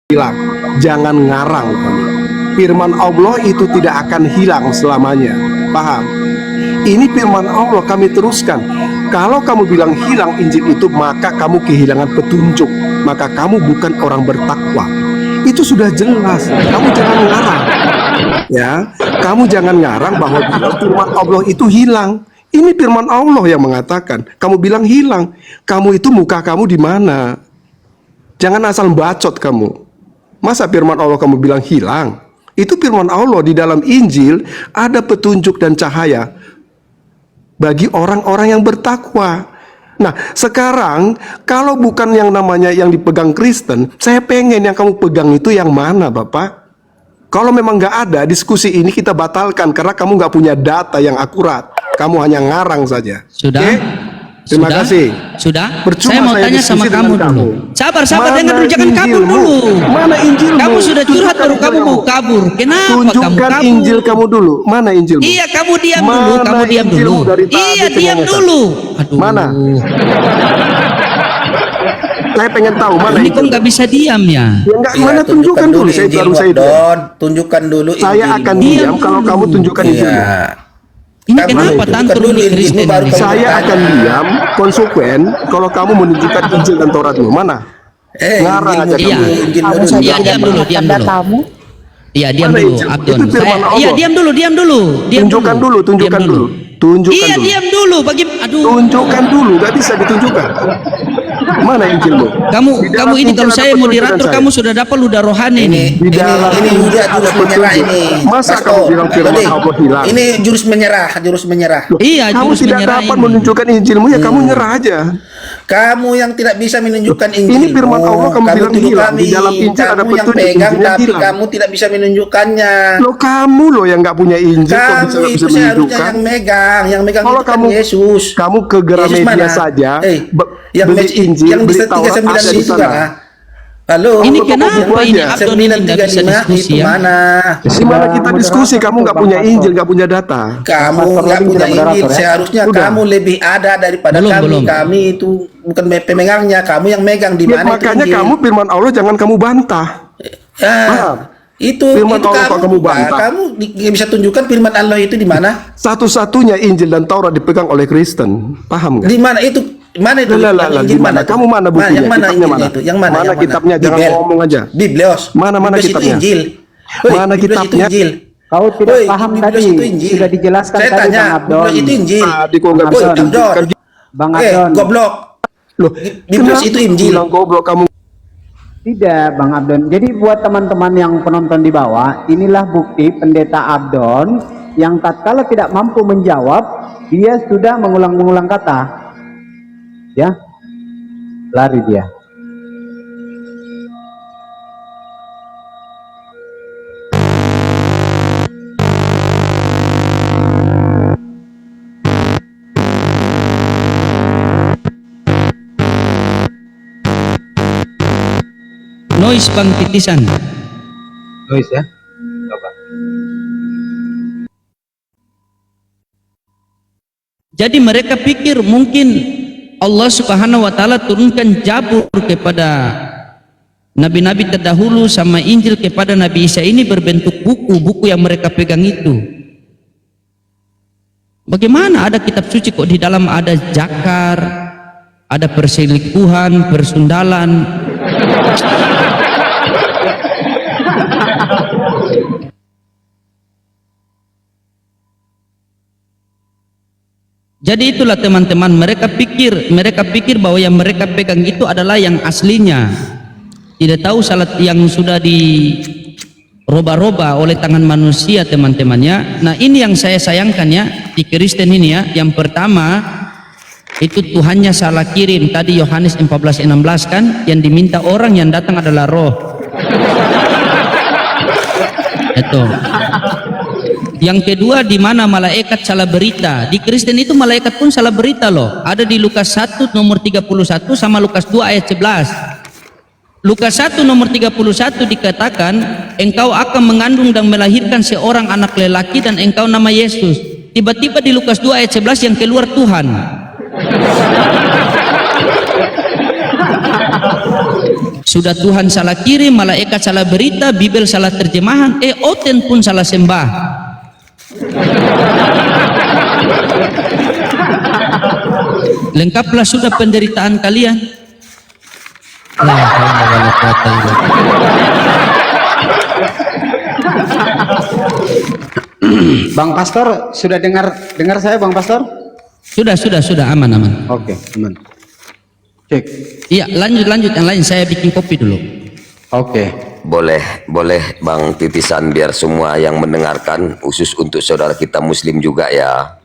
hilang. Jangan ngarang. Firman Allah itu tidak akan hilang selamanya. Paham? Ini firman Allah, kami teruskan. Kalau kamu bilang hilang Injil itu, maka kamu kehilangan petunjuk, maka kamu bukan orang bertakwa. Itu sudah jelas. Kamu jangan ngarang. Ya, kamu jangan ngarang bahwa firman Allah itu hilang. Ini firman Allah yang mengatakan. Kamu bilang hilang. Kamu itu muka kamu di mana? Jangan asal bacot kamu. Masa firman Allah kamu bilang hilang? Itu firman Allah. Di dalam Injil ada petunjuk dan cahaya bagi orang-orang yang bertakwa. Nah, sekarang kalau bukan yang namanya yang dipegang Kristen, saya pengen yang kamu pegang itu yang mana, Bapak? Kalau memang nggak ada, diskusi ini kita batalkan karena kamu nggak punya data yang akurat. Kamu hanya ngarang saja. Sudah? Oke? Terima kasih. Sudah? Percuma saya mau tanya sama kamu dulu. Sabar, dengar rujakan kabur dulu. Mana Injilmu? Kamu sudah curhat baru kamu mau kabur. Kenapa Tunjukkan kamu kabur? Injil kamu dulu. Mana Injilmu? Iya, kamu diam dulu. Kamu diam dulu. Iya, diam dulu. Aduh. Mana? Saya pengen tahu mana ini kok nggak bisa diam ya? Ya enggak, mana tunjukkan dulu. Saya baru saya tunjukkan dulu. Saya akan diam kalau kamu tunjukkan Injilmu. Ini kenapa tantrum di Kristen? Saya akan diam konsekuen kalau kamu menunjukkan Injil dan Tauratmu. Mana? Ngarang aja kamu. Iya, diam dulu. Iya, diam dulu, Abdon. Iya, diam dulu. Tunjukkan dulu. Tunjukkan iya, dulu. diam dulu. Aduh. Tunjukkan dulu, gak bisa ditunjukkan. Mana Injilmu? Kamu ini kalau saya moderator, kamu sudah dapat ludah rohani ini. Di dalam ini udah jurus menyerah ini. Masa kamu bilang firman Allah hilang? Ini jurus menyerah. Iya, kamu jurus tidak menyerah dapat ini. menunjukkan Injilmu, ya kamu nyerah aja. Kamu yang tidak bisa menunjukkan Injil. Ini firman Allah kamu bilang hilang. Di dalam Injil ada yang petunjuk pegang, Injilnya tapi hilang. kamu tidak bisa menunjukkannya. Loh, kamu loh yang nggak punya Injil kok Kamu bisa itu seharusnya menunjukkan. yang megang Kalau itu kan kamu Yesus. Kamu ke Gramedia Yesus mana? saja, Yang beli Injil, yang di beli Taurat ada 396 di itu sana. kan? Halo. Ini Buku kenapa ini aja. Abdon ini nggak bisa 935 diskusi itu ya? mana? Di mana kita diskusi, kamu nggak punya Injil, nggak punya data. Kamu nggak punya Injil, seharusnya Udah. kamu lebih ada daripada Belum. Kami itu bukan pemegangnya, kamu yang megang di Ya, mana itu makanya Injil? kamu firman Allah jangan kamu bantah. Paham? Itu Firman Allah kok kamu bantah? Kamu nggak bisa tunjukkan firman Allah itu di mana? Satu-satunya Injil dan Taurat dipegang oleh Kristen. Paham nggak? Di mana itu? Mana itu? Lah, Injil di mana? itu? Kamu mana bukunya? Yang mana Kitabnya Injilnya mana? itu? Yang mana? Mana Yang kitabnya? Jangan Bibel. ngomong aja. Biblos. Mana Biblos itu kitabnya? Injil. Mana Biblos kitabnya? Itu Injil. Kau tidak Woi, paham Biblos tadi, itu Injil. sudah dijelaskan Saya tadi tanya, Bang Abdon. Biblos itu Injil. Tadi kok nggak bisa Abdon. ditunjukkan. Bang Abdon. Goblok. Loh, Biblos kenapa itu Injil. bilang goblok kamu? Tidak, Bang Abdon. Jadi buat teman-teman yang penonton di bawah, inilah bukti pendeta Abdon yang tatkala tidak mampu menjawab, dia sudah mengulang-mengulang kata. Ya, lari dia. Noise bang titisan. Noise ya. Coba. Jadi mereka pikir mungkin Allah Subhanahu wa taala turunkan Zabur kepada nabi-nabi terdahulu sama Injil kepada Nabi Isa ini berbentuk buku yang mereka pegang itu. Bagaimana ada kitab suci kok di dalam ada jakar, ada perselingkuhan, persundalan. Jadi itulah teman-teman, mereka pikir bahwa yang mereka pegang itu adalah yang aslinya. Tidak tahu salat yang sudah diroba-roba oleh tangan manusia teman-temannya. Nah, ini yang saya sayangkan ya di Kristen ini ya. Yang pertama itu Tuhannya salah kirim. Tadi Yohanes 14:16 kan, yang diminta orang yang datang adalah roh. Itu. Yang kedua, di mana malaikat salah berita. Di Kristen itu malaikat pun salah berita loh. Ada di Lukas 1 nomor 31 sama Lukas 2 ayat 11. Lukas 1 nomor 31 dikatakan, engkau akan mengandung dan melahirkan seorang anak lelaki dan engkau nama Yesus. Tiba-tiba di Lukas 2 ayat 11 yang keluar Tuhan. Sudah Tuhan salah kirim, malaikat salah berita, Bible salah terjemahan, Oten pun salah sembah. Lengkaplah sudah penderitaan kalian. La haula wala quwata illa billah. Bang Pastor, sudah dengar saya Bang Pastor? Sudah, aman. Oke, aman. Cek. Iya, lanjut yang lain, saya bikin kopi dulu. Oke. Boleh Bang titisan biar semua yang mendengarkan, khusus untuk saudara kita Muslim juga ya,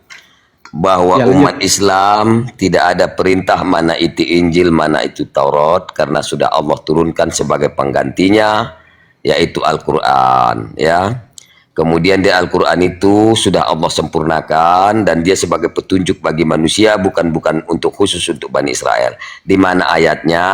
bahwa Ya, lanjut. umat Islam tidak ada perintah mana itu Injil, mana itu Taurat, karena sudah Allah turunkan sebagai penggantinya, yaitu Al-Quran ya. Kemudian di Al-Quran itu sudah Allah sempurnakan dan dia sebagai petunjuk bagi manusia, bukan untuk khusus untuk Bani Israel. Di mana ayatnya?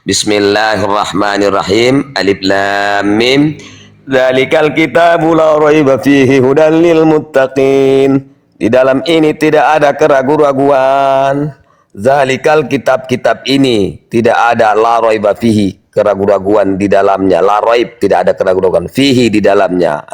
Bismillahirrahmanirrahim. Alif Lam Mim. Dzalikal kitabu la raiba fihi hudal lil muttaqin. Di dalam ini tidak ada keraguan-raguan. Zalikal kitab ini tidak ada la raiba fihi, keraguan-raguan di dalamnya. La raib, tidak ada keraguan-raguan, fihi di dalamnya.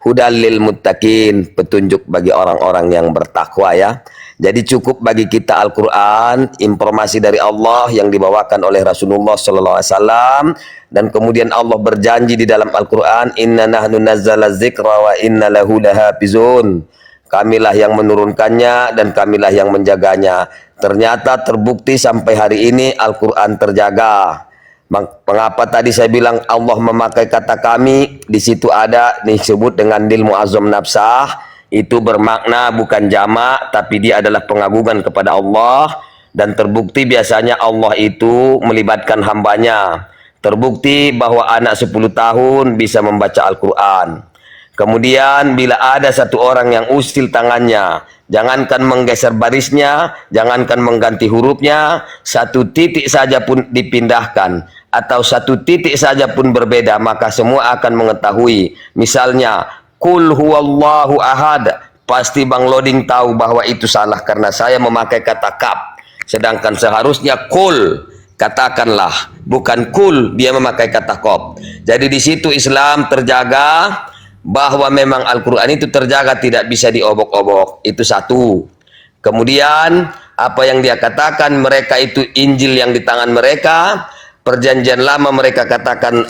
Hudal lil muttaqin, petunjuk bagi orang-orang yang bertakwa ya. Jadi cukup bagi kita Al-Quran, informasi dari Allah yang dibawakan oleh Rasulullah SAW, dan kemudian Allah berjanji di dalam Al-Quran, Inna nahnu nazzala dzikra wa inna lahu lahafizun. Kamilah yang menurunkannya dan kamilah yang menjaganya. Ternyata terbukti sampai hari ini Al-Quran terjaga. Mengapa tadi saya bilang Allah memakai kata kami? Di situ ada disebut dengan lil mu'azzam nafsah. Itu bermakna bukan jamak, tapi dia adalah pengagungan kepada Allah. Dan terbukti biasanya Allah itu melibatkan hambanya. Terbukti bahwa anak 10 tahun bisa membaca Al-Quran. Kemudian bila ada satu orang yang usil tangannya, jangankan menggeser barisnya, jangankan mengganti hurufnya, satu titik saja pun dipindahkan, atau satu titik saja pun berbeda, maka semua akan mengetahui. Misalnya, Qul huwallahu ahad, pasti Bang Loading tahu bahwa itu salah karena saya memakai kata kaf. Sedangkan seharusnya Qul, katakanlah, bukan Qul, dia memakai kata qaf. Jadi di situ Islam terjaga, bahwa memang Al-Quran itu terjaga, tidak bisa diobok-obok. Itu satu. Kemudian apa yang dia katakan, mereka itu Injil yang di tangan mereka, perjanjian lama mereka katakan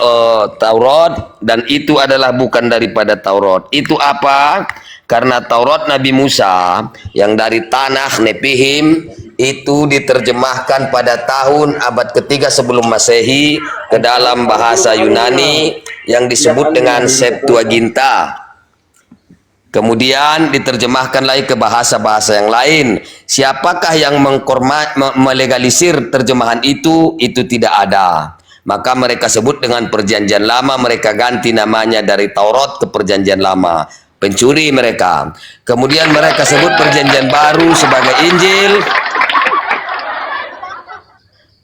Taurat, dan itu adalah bukan daripada Taurat. Itu apa? Karena Taurat Nabi Musa yang dari tanah Nepihim itu diterjemahkan pada tahun abad ketiga sebelum Masehi ke dalam bahasa Yunani yang disebut dengan Septuaginta. Kemudian diterjemahkan lagi ke bahasa-bahasa yang lain. Siapakah yang melegalisir terjemahan itu? Itu tidak ada. Maka mereka sebut dengan perjanjian lama, mereka ganti namanya dari Taurat ke perjanjian lama. Pencuri mereka. Kemudian mereka sebut perjanjian baru sebagai Injil.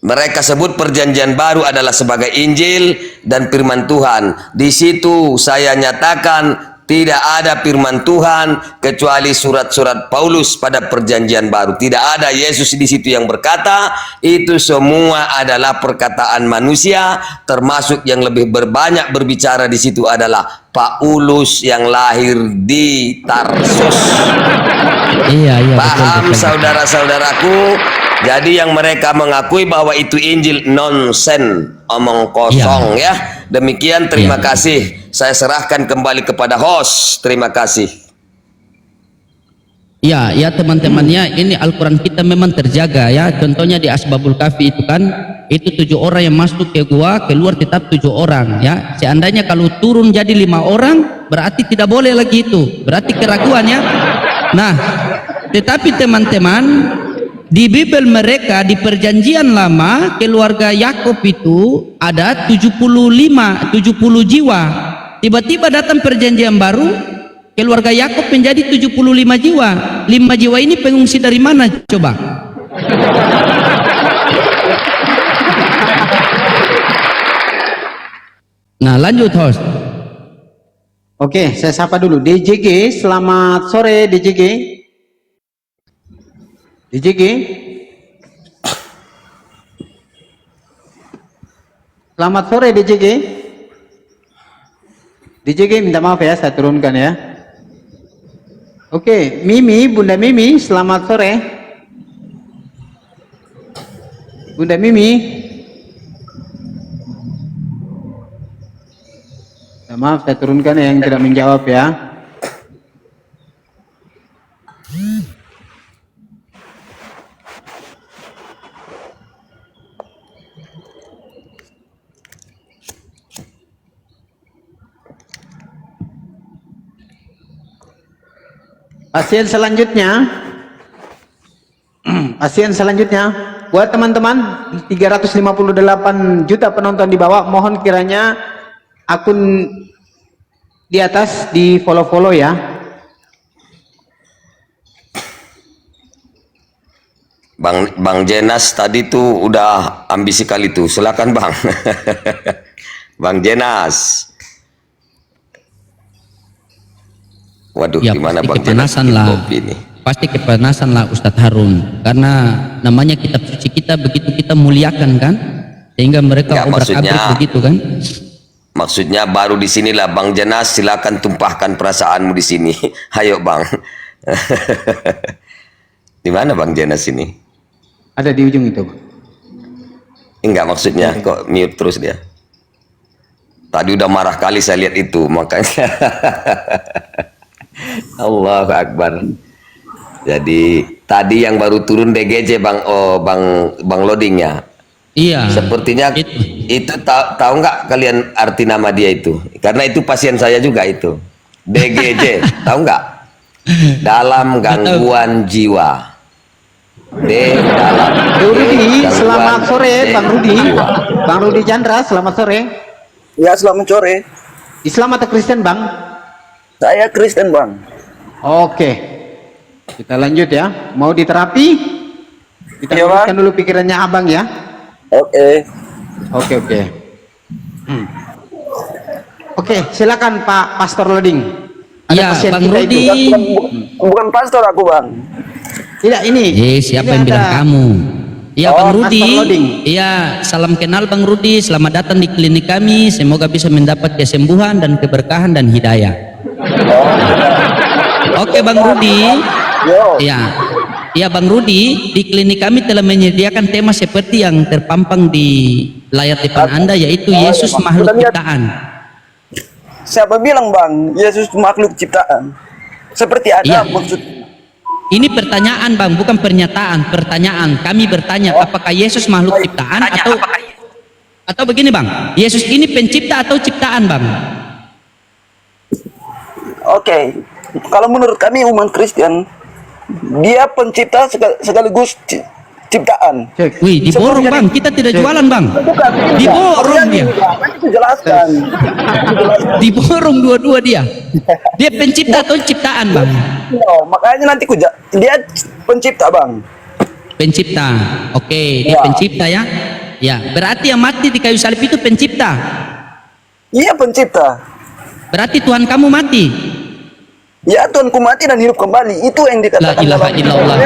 Mereka sebut perjanjian baru adalah sebagai Injil dan firman Tuhan. Di situ saya nyatakan tidak ada firman Tuhan kecuali surat-surat Paulus pada perjanjian baru. Tidak ada Yesus di situ yang berkata, itu semua adalah perkataan manusia, termasuk yang lebih berbanyak berbicara di situ adalah Paulus yang lahir di Tarsus. Iya, Paham betul. saudara-saudaraku? Jadi yang mereka mengakui bahwa itu Injil nonsen, omong kosong ya. Demikian, terima kasih. Saya serahkan kembali kepada host. Terima kasih. Ya teman-temannya, ini Al-Quran kita memang terjaga ya. Contohnya di Asbabul Kafi itu kan, itu 7 orang yang masuk ke gua, keluar tetap 7 orang ya. Seandainya kalau turun jadi 5 orang, berarti tidak boleh lagi itu. Berarti keraguan ya. Nah, tetapi teman-teman, di Bible mereka di perjanjian lama, keluarga Yakub itu ada 70 jiwa. Tiba-tiba datang perjanjian baru, keluarga Yakub menjadi 75 jiwa. 5 jiwa ini pengungsi dari mana coba? Nah, lanjut host. Oke, saya sapa dulu. DJG, selamat sore DJG. DJG. Selamat sore DJG. DJG minta maaf ya, saya turunkan ya. Oke, Mimi, Bunda Mimi, selamat sore. Bunda Mimi. Maaf, saya turunkan yang tidak menjawab ya. Pasien selanjutnya, buat teman-teman 358 juta penonton di bawah, mohon kiranya akun di atas di follow ya. Bang Jenas tadi tuh udah ambisi kali tuh. Silakan Bang. Bang Jenas. Waduh, Ya gimana pasti Bang Jenas kepanasan bikin lah. kopi ini? Pasti kepanasan lah Ustadz Harun. Karena namanya kitab suci kita begitu kita muliakan kan, sehingga mereka Ya, obrak-abrik maksudnya- begitu kan. Maksudnya baru di sinilah Bang Jenas, silakan tumpahkan perasaanmu di sini. Ayo Bang. Di mana Bang Jenas ini? Ada di ujung itu. Enggak, maksudnya kok mute terus dia. Tadi udah marah kali saya lihat itu, makanya. Allahu Akbar. Jadi tadi yang baru turun DGJ Bang, oh Bang Loading ya. Iya. Sepertinya itu tahu nggak kalian arti nama dia itu? Karena itu pasien saya juga itu. DGJ, tahu nggak? Dalam gangguan jiwa. D dalam. Rudi, gangguan selamat sore D Bang Rudi. jiwa. Bang Rudi Chandra, selamat sore. Ya, selamat sore. Islam atau Kristen Bang? Saya Kristen, Bang. Oke, kita lanjut ya. Mau diterapi? Kita Iya, luruskan Bang. dulu pikirannya abang ya. Oke. Oke. Oke, silakan Pak Pastor Loading. Iya, pasien Bang kita Rudi. itu. Bukan pastor aku, Bang. Tidak ini. Siapa Ini yang ada- bilang kamu? Iya Bang Pastor Rudi. Loading. Iya, salam kenal Bang Rudi. Selamat datang di klinik kami. Semoga bisa mendapat kesembuhan dan keberkahan dan hidayah. Oke Bang Rudi. Yo. Iya. Iya Bang Rudi, di klinik kami telah menyediakan tema seperti yang terpampang di layar depan Anda, yaitu Yesus makhluk ciptaan. Siapa bilang, Bang, Yesus makhluk ciptaan? Seperti ada Iya. maksud. Ini pertanyaan Bang, bukan pernyataan, pertanyaan. Kami bertanya apakah Yesus makhluk ciptaan atau begini Bang, Yesus ini pencipta atau ciptaan Bang? Oke. Kalau menurut kami umat Kristen, dia pencipta sekaligus ciptaan. Cek. Wih, diborong Bang, kita tidak jualan Bang. Bukan. Diborong dia. Kan itu jelaskan. Diborong dua-dua dia. Dia pencipta atau ciptaan Bang? Yo, makanya nanti dia pencipta, Bang. Pencipta. Oke, dia Ya. pencipta ya. Ya, berarti yang mati di kayu salib itu pencipta. Iya, pencipta. Berarti Tuhan kamu mati. Ya, Tuhanku mati dan hidup kembali. Itu yang La dikatakan ilaha dalam- illallah.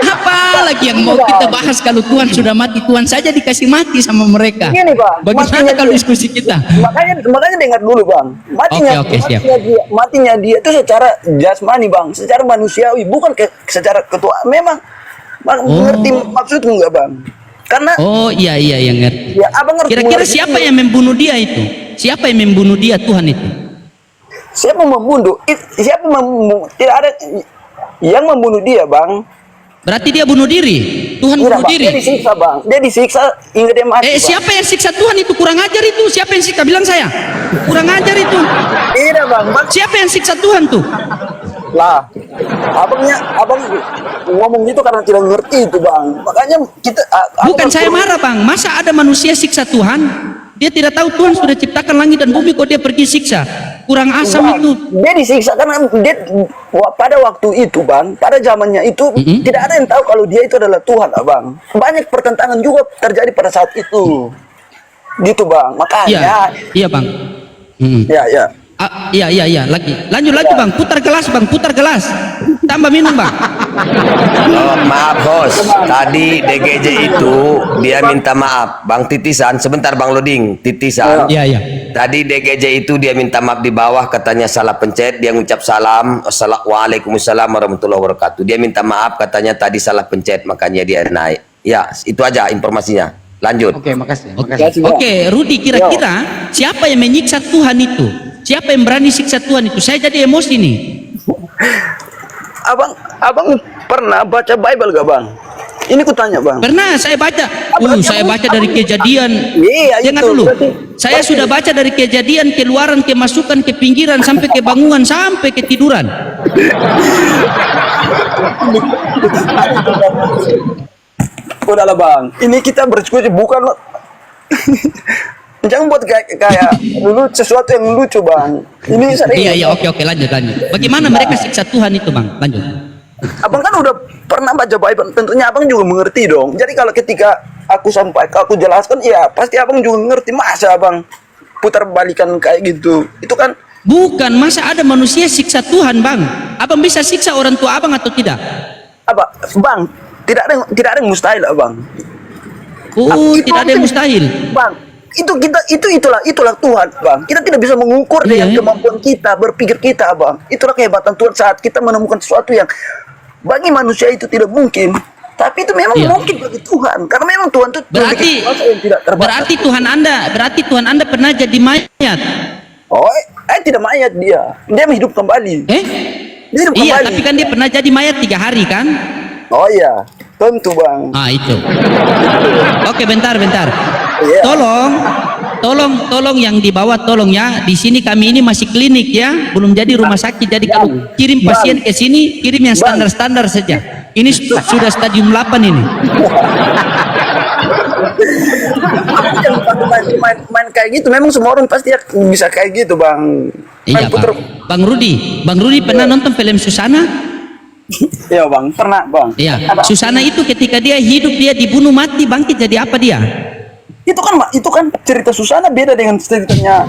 Apa lagi yang mau kita bahas kalau Tuhan sudah mati? Tuhan saja dikasih mati sama mereka. Gini, Bang, Bagaimana matinya kalau dia- diskusi kita? makanya dengar dulu, Bang. Oke, siap. Matinya dia itu secara jasmani, Bang, secara manusiawi, bukan secara ketua. Memang Bang, Oh. ngerti maksudmu enggak, Bang? Karena Oh iya yang ngerti. ya Abang ngerti. Kira-kira mengerti siapa itu. yang membunuh dia itu? Siapa yang membunuh dia Tuhan itu? Siapa membunuh? Tidak ada yang membunuh dia, Bang. Berarti dia bunuh diri. Tuhan Tidak, bunuh Bang. diri. Dia disiksa, Bang. Dia disiksa hingga dia mati. Bang. Siapa yang siksa Tuhan itu? Kurang ajar itu. Siapa yang siksa? Bilang saya. Kurang ajar itu. Tidak, Bang. Siapa yang siksa Tuhan tuh? Lah, abang ngomong gitu karena tidak ngerti itu, Bang. Makanya kita Bukan saya marah Bang. Masa ada manusia siksa Tuhan? Dia tidak tahu Tuhan sudah ciptakan langit dan bumi kok dia pergi siksa. Kurang asam Bang, itu. dia disiksa karena dia pada waktu itu, Bang, pada zamannya itu tidak ada yang tahu kalau dia itu adalah Tuhan, Abang. Banyak pertentangan juga terjadi pada saat itu. Gitu, Bang. Makanya Iya Bang. ya. Iya, lagi. Lanjut bang, putar gelas bang, putar gelas. Tambah minum bang. Oh, maaf host, tadi DGJ itu dia minta maaf. Bang Titisan, sebentar Bang Loding, Titisan. Iya. Tadi DGJ itu dia minta maaf di bawah, katanya salah pencet, dia ngucap salam, Waalaikumsalam warahmatullahi wabarakatuh. Dia minta maaf, katanya tadi salah pencet, makanya dia naik. Ya, itu aja informasinya. Lanjut. Oke, makasih. Oke, Rudi, kira-kira siapa yang menyiksa Tuhan itu? Siapa yang berani siksa Tuhan itu? Saya jadi emosi nih. Abang pernah baca Bible gak bang? Ini kutanya bang. Pernah saya baca. Saya baca dari Kejadian. Iya, Jangan itu, dulu. berarti- Saya sudah baca dari Kejadian, keluaran, kemasukan, ke pinggiran, sampai ke bangunan, sampai ke tiduran. Udahlah bang. Ini kita berdiskusi bukan. Jangan buat kayak dulu sesuatu yang lucu bang. Ini serius. Iya, oke, lanjut. Bagaimana mereka siksa Tuhan itu bang? Lanjut. Abang kan udah pernah baca Bible, tentunya abang juga mengerti dong. Jadi kalau ketika aku jelaskan, ya pasti abang juga mengerti. Masa abang putar balikan kayak gitu? Itu kan Bukan, masa ada manusia siksa Tuhan bang? Abang bisa siksa orang tua abang atau tidak? apa, bang? Tidak ada yang mustahil, abang. Tidak ada yang mustahil. Bang, itulah Tuhan, bang. Kita tidak bisa mengukur Iya, dengan iya. kemampuan kita, berpikir kita, bang. Itulah kehebatan Tuhan saat kita menemukan sesuatu yang bagi manusia itu tidak mungkin. Tapi itu memang Iya. mungkin bagi Tuhan, karena memang Tuhan itu Berarti kuasa yang tidak terbatas. berarti Tuhan Anda pernah jadi mayat. Tidak mayat dia menghidupkan kembali. Dia hidup Iya, kembali. tapi kan dia pernah jadi mayat 3 hari kan? Oh iya, tentu bang. Itu. Oke, bentar. Iya. Tolong yang di bawah tolong ya. Di sini kami ini masih klinik ya, belum jadi rumah sakit. Jadi kalau kirim pasien ke sini, kirim yang standar-standar saja. Ini sudah stadium 8 ini. Main kayak gitu, memang semua orang pasti bisa kayak gitu bang. Iya, Main puter. Bang Rudi pernah nonton film Susana? Iya bang, pernah bang. Iya, Susana itu ketika dia hidup, dia dibunuh mati, bangkit jadi apa dia? Itu kan cerita Susana beda dengan ceritanya.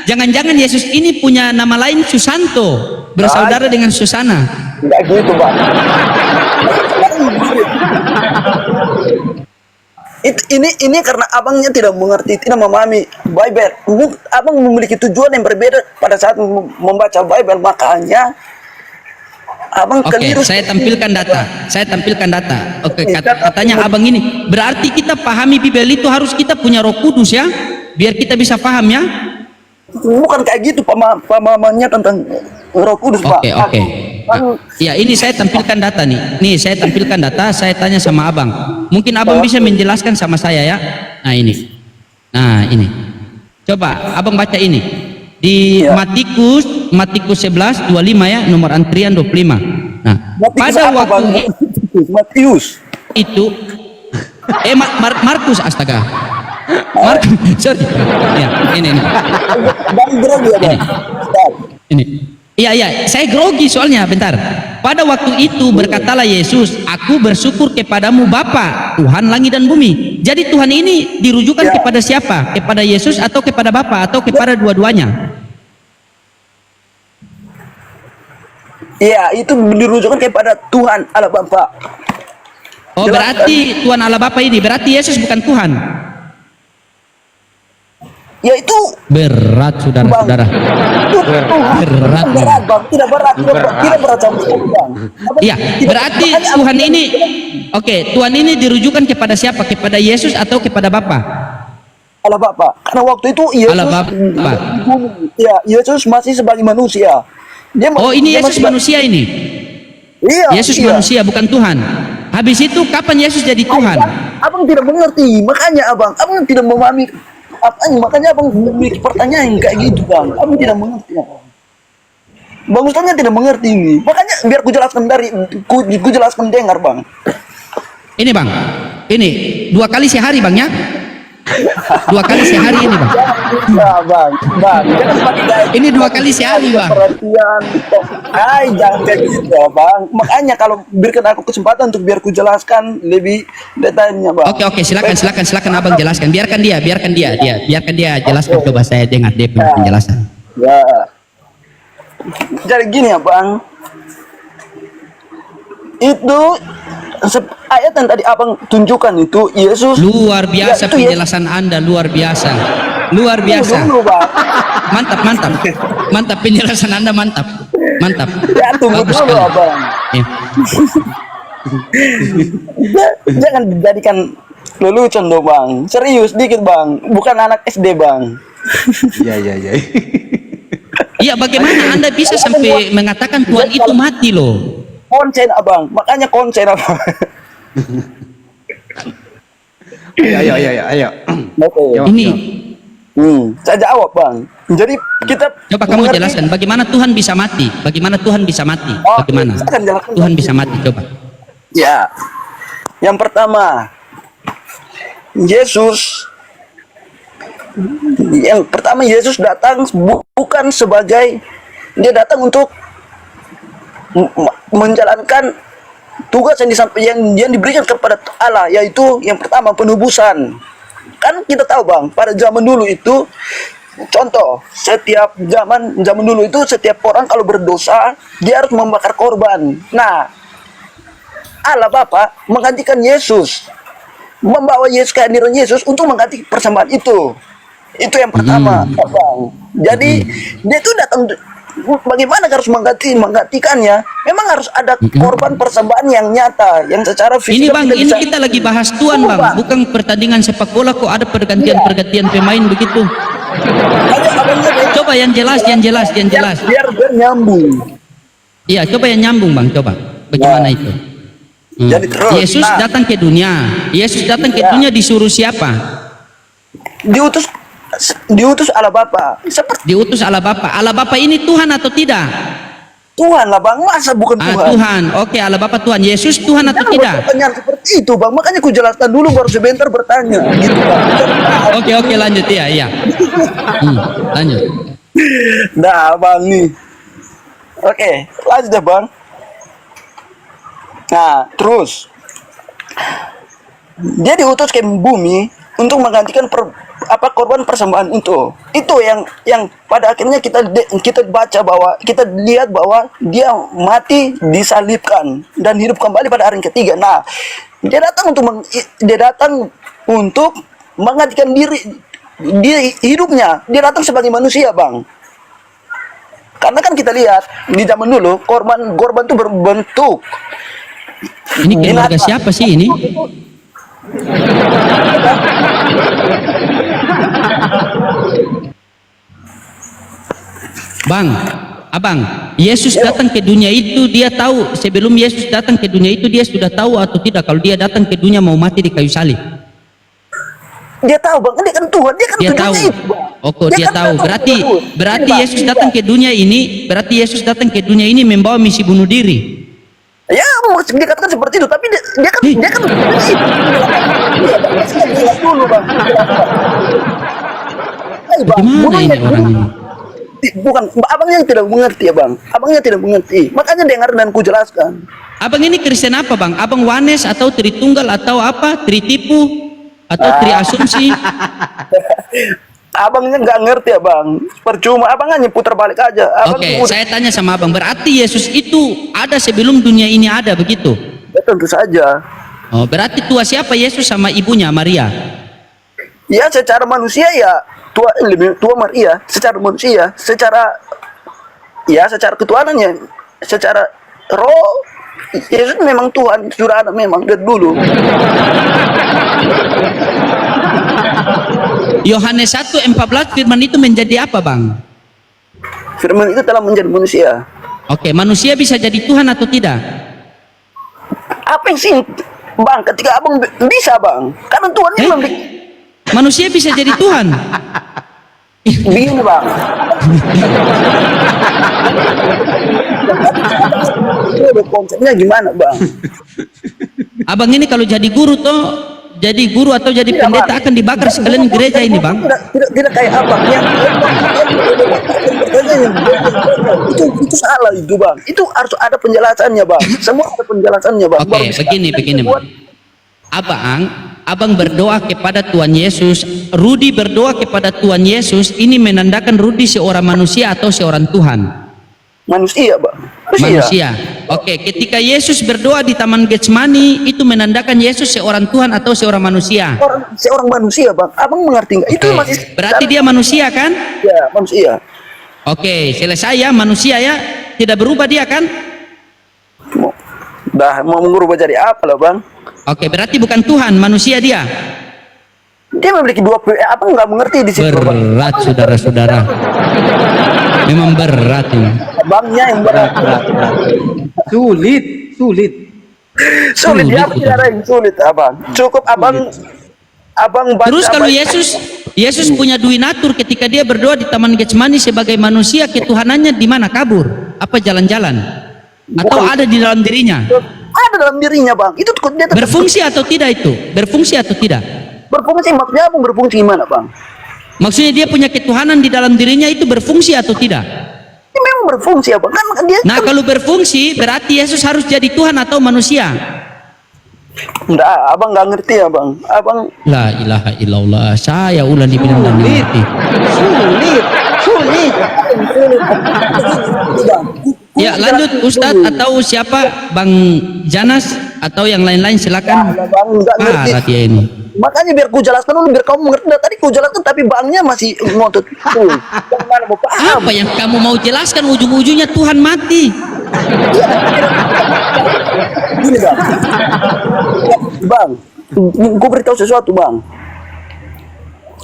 Jangan-jangan Yesus ini punya nama lain Susanto, bersaudara dengan Susana. Enggak gitu bang. Ini karena abangnya tidak mengerti, tidak memahami Bible. Abang memiliki tujuan yang berbeda pada saat membaca Bible, makanya abang Oke, keliru. saya tampilkan data. Oke, katanya abang ini berarti kita pahami Bible itu harus kita punya Roh Kudus ya, biar kita bisa paham ya. Bukan kayak gitu pemahamannya tentang Roh Kudus, Pak. Oke. Ya, ini saya tampilkan data nih. Nih, saya tampilkan data, saya tanya sama abang. Mungkin abang bisa menjelaskan sama saya ya. Nah, ini. Coba abang baca ini. Di Matikus 11:25 ya, nomor antrian 25. Nah, pada waktu Matius itu Markus, astaga. Markus, sorry. Ya, ini. Bang grogi ya, Bang. Ini. Iya, saya grogi soalnya, bentar. Pada waktu itu berkatalah Yesus, aku bersyukur kepadamu Bapa, Tuhan langit dan bumi. Jadi Tuhan ini dirujukan kepada siapa? Kepada Yesus atau kepada Bapa atau kepada dua-duanya? Iya, itu dirujukan kepada Tuhan Allah Bapa. Oh, berarti Tuhan Allah Bapa ini, berarti Yesus bukan Tuhan. Ya itu Berat, saudara-saudara. berat, Bang. Tidak berat sama sekali, Bang. Iya, berarti Tuhan ini, Tuhan ini dirujukan kepada siapa? Kepada Yesus atau kepada Bapa? Allah Bapa. Karena waktu itu Yesus, Allah Bapa. Ya, Yesus masih sebagai manusia. Ini Yesus manusia ini. Iya. Yesus manusia, bukan Tuhan. Habis itu kapan Yesus jadi Tuhan? Abang tidak mengerti, makanya abang tidak memahami. Makanya abang memiliki pertanyaan yang kayak gitu, Bang. Abang tidak mengerti. Bang Ustaznya tidak mengerti ini. Makanya biar ku jelaskan dengar, Bang. Ini Bang, ini 2 kali sehari Bang ya. 2 kali sehari ini bang. Ya bang, jangan pakai gaya Ini 2 kali sehari bang. perhatian. Jangan kayak gitu ya bang. Makanya kalau berikan aku kesempatan untuk biar ku jelaskan lebih detailnya bang. Oke, silakan abang jelaskan. Biarkan dia jelaskan. Coba saya dengar dia punya penjelasan. Ya. Jadi gini ya bang. Itu ayat yang tadi abang tunjukkan itu Yesus. Luar biasa Ya, itu Yesus. penjelasan Anda, luar biasa. Tunggu dulu bang. Mantap penjelasan Anda, mantap. Ya tunggu Bagus dulu sekali. abang. Ya. Jangan dijadikan lelucon dong bang. Serius dikit bang. Bukan anak SD bang. Iya. Iya, bagaimana Anda bisa sampai mengatakan Tuhan itu mati loh? Konsen abang. Makanya konsen abang. Ayo. Oke. Ini Saya jawab bang. Jadi kita coba kamu mengerti- jelaskan bagaimana Tuhan bisa mati? Bagaimana Tuhan bisa mati? Oh, Bagaimana saya akan jelaskan. Tuhan bisa mati? Coba. Ya. Yang pertama, Yesus datang bukan sebagai, dia datang untuk menjalankan tugas yang diberikan kepada Allah, yaitu yang pertama penebusan. Kan kita tahu bang, pada zaman dulu itu, contoh, setiap zaman dulu itu setiap orang kalau berdosa dia harus membakar korban. Nah, Allah Bapa menggantikan Yesus, membawa kehadiran Yesus untuk mengganti persembahan itu. Itu yang pertama, bang. Jadi dia itu datang. Bagaimana harus menggantikannya? Memang harus ada korban persembahan yang nyata, yang secara fisik. Ini bang, ini kita lagi bahas Tuhan bang, bukan pertandingan sepak bola kok ada pergantian pemain begitu. Coba yang jelas. Biar nyambung. Iya, coba yang nyambung bang, coba. Bagaimana itu? Jadi terus. Yesus datang ke dunia. Yesus datang ke dunia disuruh siapa? Diutus Allah Bapa. Seperti Diutus Allah Bapa. Allah Bapa ini Tuhan atau tidak? Tuhan lah bang, masa bukan Tuhan? Tuhan. Oke, Allah Bapa Tuhan. Yesus Tuhan atau Jangan tidak? bertanya seperti itu bang. Makanya ku jelaskan dulu baru sebentar bertanya. Gitu bang. Oke, lanjut ya. Lanjut. Nah bang nih. Oke, lanjut ya bang. Nah terus dia diutus ke bumi untuk menggantikan korban persembahan itu yang pada akhirnya kita baca bahwa kita lihat bahwa dia mati, disalibkan dan hidup kembali pada hari ketiga. Nah dia datang untuk menggantikan hidupnya. Dia datang sebagai manusia bang. Karena kan kita lihat di zaman dulu korban itu berbentuk Ini keluarga siapa sih ini? Bang, abang, Yesus datang ke dunia itu dia tahu, sebelum Yesus datang ke dunia itu dia sudah tahu atau tidak kalau dia datang ke dunia mau mati di kayu salib? Dia tahu bang, dia kan Tuhan, dia kan Dia tahu. tujuannya itu, Bang. Oke, dia kan tahu. Berarti Bang, Yesus datang ke dunia ini, membawa misi bunuh diri. Ya, dikatakan seperti itu, tapi dia kan dulu bang. Bagaimana ini orang ini? Bukan, abangnya tidak mengerti ya bang. Abangnya tidak mengerti. Makanya dengar dan ku jelaskan. Abang ini Kristen apa bang? Abang Wanes atau Tritunggal atau apa? Tritipu atau Triasumsi? Abangnya nggak ngerti ya bang. Percuma, abang hanya putar balik aja. Oke, saya tanya sama abang. Berarti Yesus itu ada sebelum dunia ini ada begitu? Ya, tentu saja. Oh, berarti tua siapa Yesus sama ibunya Maria? Ya, secara manusia ya tua Maria. Secara manusia, secara ketuhanannya, secara roh Yesus memang Tuhan, sudah ada memang dari dulu. Yohanes 1:14 firman itu menjadi apa bang? Firman itu telah menjadi manusia. Oke, manusia bisa jadi Tuhan atau tidak? Apa yang sih bang? Ketika abang bisa bang, karena Tuhan ini memberi. Manusia bisa jadi Tuhan? Begini bang. Konsepnya gimana bang? Abang ini kalau jadi guru toh jadi guru atau jadi Tidak, pendeta Bang. akan dibakar sekalian gereja ini, Bang. Tidak kayak apa itu salah itu, Bang. Itu harus ada penjelasannya, Bang. Semua ada penjelasannya, Bang. Baru Oke, bisa- begini, Bang. Abang berdoa kepada Tuhan Yesus, Rudi berdoa kepada Tuhan Yesus, ini menandakan Rudi seorang manusia atau seorang Tuhan? manusia, Bang. Manusia. Oke, ketika Yesus berdoa di Taman Getsemani, itu menandakan Yesus seorang Tuhan atau seorang manusia? Seorang manusia, Bang. Abang mengerti nggak? Itu Oke, masih berarti dia manusia kan? ya, manusia. Oke, selesai ya, manusia ya, tidak berubah dia kan? Mau mengubah jadi apa lah, Bang? Oke, berarti bukan Tuhan, manusia dia. Dia memiliki dua abang nggak mengerti di situ, Bang. Berat, saudara-saudara. Memang berat ini. Abangnya yang berat. Sulit. Sulit ya, tidak ada yang sulit, Abang. Cukup abang baca Terus kalau apa- Yesus punya duinatur ketika dia berdoa di Taman Getsemani sebagai manusia, ketuhanannya di mana? Kabur? Apa jalan-jalan? Atau ada di dalam dirinya? ada dalam dirinya, Bang. Itu dia tetap Berfungsi atau tidak itu? Berfungsi atau tidak? berfungsi. Maksudnya Abang berfungsi gimana, Bang? Maksudnya dia punya ketuhanan di dalam dirinya, itu berfungsi atau tidak? Dia memang berfungsi, Abang. Kan dia Nah, kalau berfungsi berarti Yesus harus jadi Tuhan atau manusia? enggak, Abang nggak ngerti, Abang. Abang La ilaha illallah. Saya ulang dibilang dan mengerti. sulit. Ya, lanjut Ustadz atau siapa, Bang Janas atau yang lain-lain silakan. Bang nggak ngerti. Parah dia ini. Makanya biar ku jelaskan dulu, biar kamu mengerti. Nah, tadi ku jelaskan tapi bangnya masih ngotot. Tuh, bagaimana mau paham? Apa yang kamu mau jelaskan, ujung-ujungnya Tuhan mati? Gini, Bang. Bang, ku beritahu sesuatu, Bang.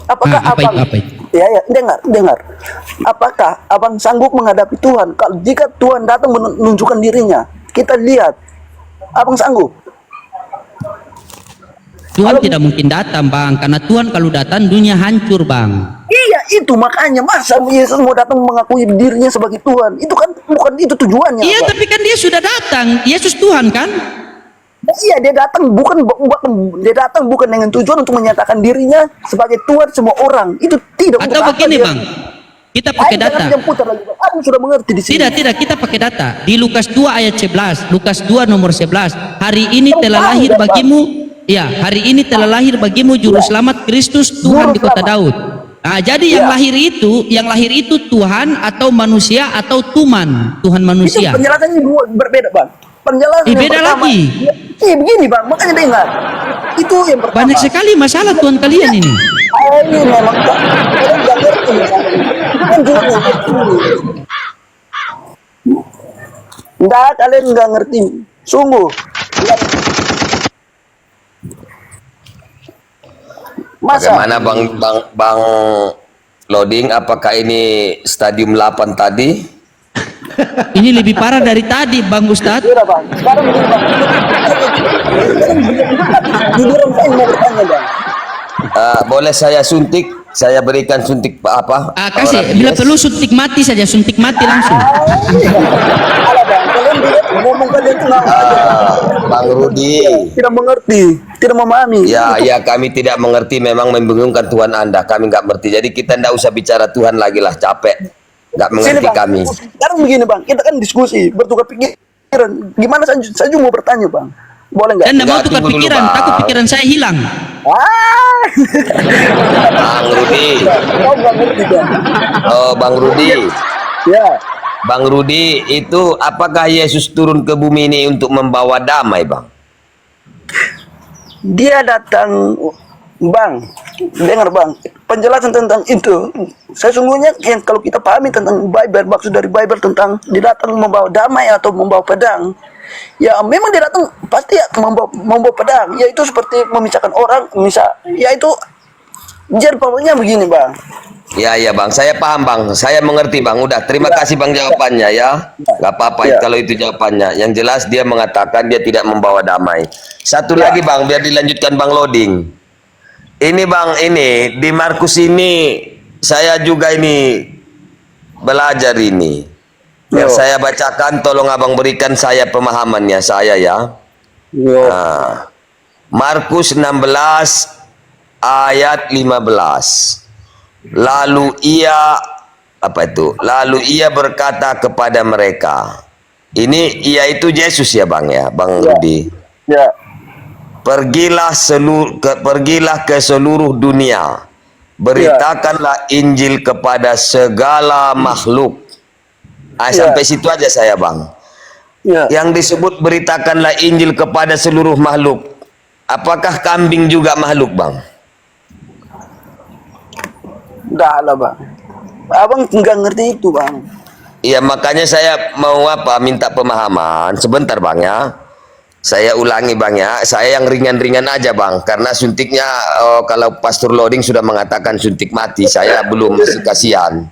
Apakah Ah, apa abang? itu, apa itu? Ya, dengar. Apakah abang sanggup menghadapi Tuhan? Kalau jika Tuhan datang menunjukkan dirinya, kita lihat, abang sanggup? Tuhan tidak mungkin datang, Bang, karena Tuhan kalau datang dunia hancur, Bang. Iya, itu makanya masa Yesus mau datang mengakui dirinya sebagai Tuhan? Itu kan bukan itu tujuannya. Iya, Bang. tapi kan dia sudah datang. Yesus Tuhan kan? Iya, dia datang bukan dengan tujuan untuk menyatakan dirinya sebagai Tuhan semua orang. Itu tidak. Atau untuk apa begini, dia- Bang. Kita pakai Ayo, jangan data. yang putar lagi, Bang. Aku sudah mengerti di sini. Tidak, kita pakai data. Di Lukas 2 ayat 11, Lukas 2 nomor 11. Hari ini telah lahir bagimu, ya, hari ini telah lahir bagimu juru selamat Kristus Tuhan di kota Daud. Nah, jadi yang lahir itu Tuhan atau manusia atau Tuman, Tuhan Itu manusia. penjelasannya dua berbeda, Bang. Penjelasan yang Beda pertama. lagi. Iya, begini, Bang. Makanya dengar. Itu yang pertama. Banyak sekali masalah Tuhan kalian ini. Ini memang kalian nggak ngerti masalah ini. Kan juga nggak ngerti. Enggak, kalian nggak ngerti. Sungguh. Masa? Bagaimana Bang Loading? Apakah ini stadium 8 tadi? Ini lebih parah dari tadi, Bang Ustadz. Iya, Bang. Sekarang begini, Bang. Jujur saya mau bertanya, Bang. Boleh saya suntik? Saya berikan suntik apa? Kasih, Orang bila bias. perlu suntik mati saja, suntik mati langsung. Alah, Bang. Kalian ngomong kalian tuh nggak Bang Rudi. tidak mengerti, tidak memahami. Ya, kami tidak mengerti, memang membingungkan Tuhan Anda. Kami nggak mengerti. Jadi kita nggak usah bicara Tuhan lagi lah, capek. Nggak Sini, mengerti Bang. kami. Sekarang begini, Bang, kita kan diskusi, bertukar pikiran. Gimana saya mau bertanya, Bang? Boleh nggak? Dan tidak mau Enggak, tukar tunggu dulu, pikiran, Bang. takut pikiran saya hilang. Bang Rudi. Kau nggak ngerti, Bang. Oh, Bang Rudi. Ya, Bang Rudi, itu apakah Yesus turun ke bumi ini untuk membawa damai, Bang? dia datang, Bang. Dengar, Bang. Penjelasan tentang itu, sesungguhnya yang kalau kita pahami tentang Bible, maksud dari Bible tentang dia datang membawa damai atau membawa pedang. Ya, memang dia datang pasti membawa pedang. Yaitu seperti memisahkan orang, yaitu jadi pokoknya begini, Bang. Ya Bang, saya paham Bang, saya mengerti Bang. Udah, terima kasih Bang jawabannya ya. Gak apa-apa Ya. kalau itu jawabannya. Yang jelas dia mengatakan dia tidak membawa damai. Satu lagi Bang, biar dilanjutkan Bang Loading. Ini Bang, ini di Markus ini saya juga ini belajar ini. Biar Yo. saya bacakan, tolong Abang berikan saya pemahamannya saya ya. Yo. Nah, Markus 16 ayat 15. Lalu ia Lalu ia berkata kepada mereka. Ini yaitu Yesus ya Bang ya, Bang Rudi. Ya. Pergilah ke seluruh dunia. Beritakanlah Injil kepada segala makhluk. Sampai situ aja saya Bang. Ya. Yang disebut beritakanlah Injil kepada seluruh makhluk. Apakah kambing juga makhluk Bang? Enggak lah bang. Abang nggak ngerti itu bang. Iya makanya saya mau minta pemahaman sebentar Bang ya. Saya ulangi Bang ya. Saya yang ringan-ringan aja Bang. Karena suntiknya kalau Pastor Loading sudah mengatakan suntik mati, saya belum, masih kasihan.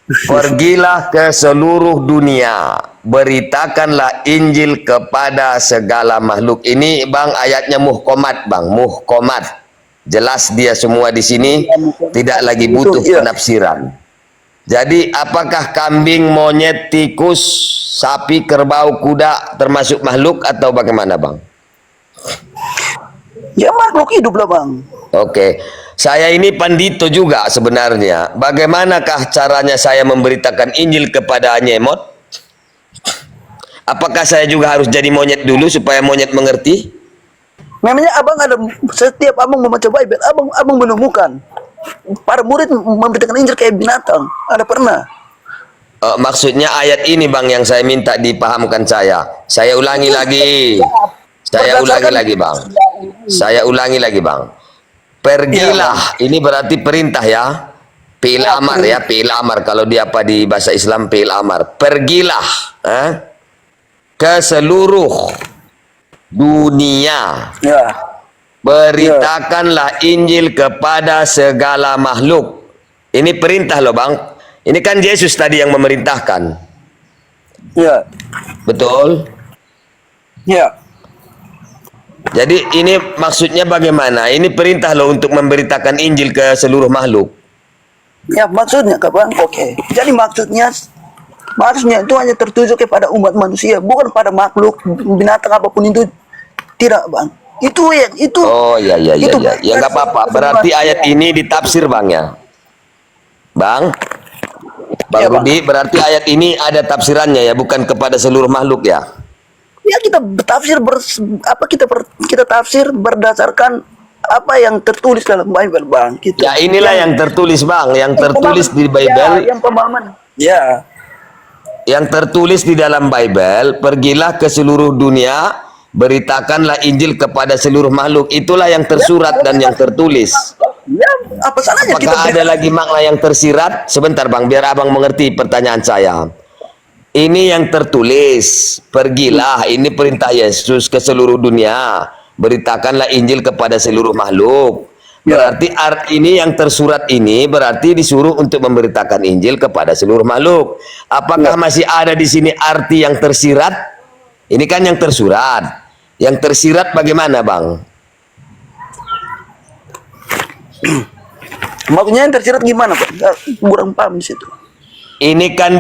Pergilah ke seluruh dunia, beritakanlah Injil kepada segala makhluk. Ini Bang ayatnya muhkomat Bang, muhkomat. Jelas dia semua di sini, tidak lagi butuh penafsiran. Jadi apakah kambing, monyet, tikus, sapi, kerbau, kuda termasuk makhluk atau bagaimana Bang? Ya makhluk hidup lah bang. Oke, saya ini pandito juga sebenarnya. Bagaimanakah caranya saya memberitakan Injil kepada nyemot? Apakah saya juga harus jadi monyet dulu supaya monyet mengerti? Memangnya abang ada, setiap abang membaca Bible, abang menemukan para murid memberitakan Injil kayak binatang. Ada pernah? Maksudnya ayat ini Bang yang saya minta dipahamkan saya. Saya ulangi lagi. Saya ulangi lagi Bang. Saya ulangi lagi Bang. Pergilah, ini berarti perintah ya. Fi'il amar ya, fi'il amar. Kalau di bahasa Islam fi'il amar. Pergilah ke seluruh dunia. Ya. Beritakanlah Injil kepada segala makhluk. Ini perintah loh Bang. Ini kan Yesus tadi yang memerintahkan. Ya. Betul? Ya. Jadi ini maksudnya bagaimana? Ini perintah loh untuk memberitakan Injil ke seluruh makhluk. Ya maksudnya kapan? Oke. Jadi maksudnya itu hanya tertuju kepada umat manusia, bukan pada makhluk binatang apapun itu. Tidak bang. Itu. Oh ya. Ya nggak apa-apa. Berarti ayat ini ditafsir Bang ya. Bang Ya, Rudi, berarti ayat ini ada tafsirannya ya, bukan kepada seluruh makhluk ya. Ya kita bertafsir kita tafsir berdasarkan apa yang tertulis dalam Bible bang. Gitu. Ya inilah yang tertulis Bang, yang tertulis di Bible. Ya, yang pemahaman. Ya. Yang tertulis di dalam Bible, pergilah ke seluruh dunia, beritakanlah Injil kepada seluruh makhluk. Itulah yang tersurat dan yang tertulis. Ya, apa salahnya Apakah ada lagi makna yang tersirat? Sebentar Bang, biar Abang mengerti pertanyaan saya. Ini yang tertulis, pergilah, ini perintah Yesus ke seluruh dunia, beritakanlah Injil kepada seluruh makhluk. Berarti ini yang tersurat ini berarti disuruh untuk memberitakan Injil kepada seluruh makhluk. Apakah masih ada di sini arti yang tersirat? Ini kan yang tersurat. Yang tersirat bagaimana Bang? Maksudnya yang tersirat gimana Pak? Kurang paham di situ. Ini kan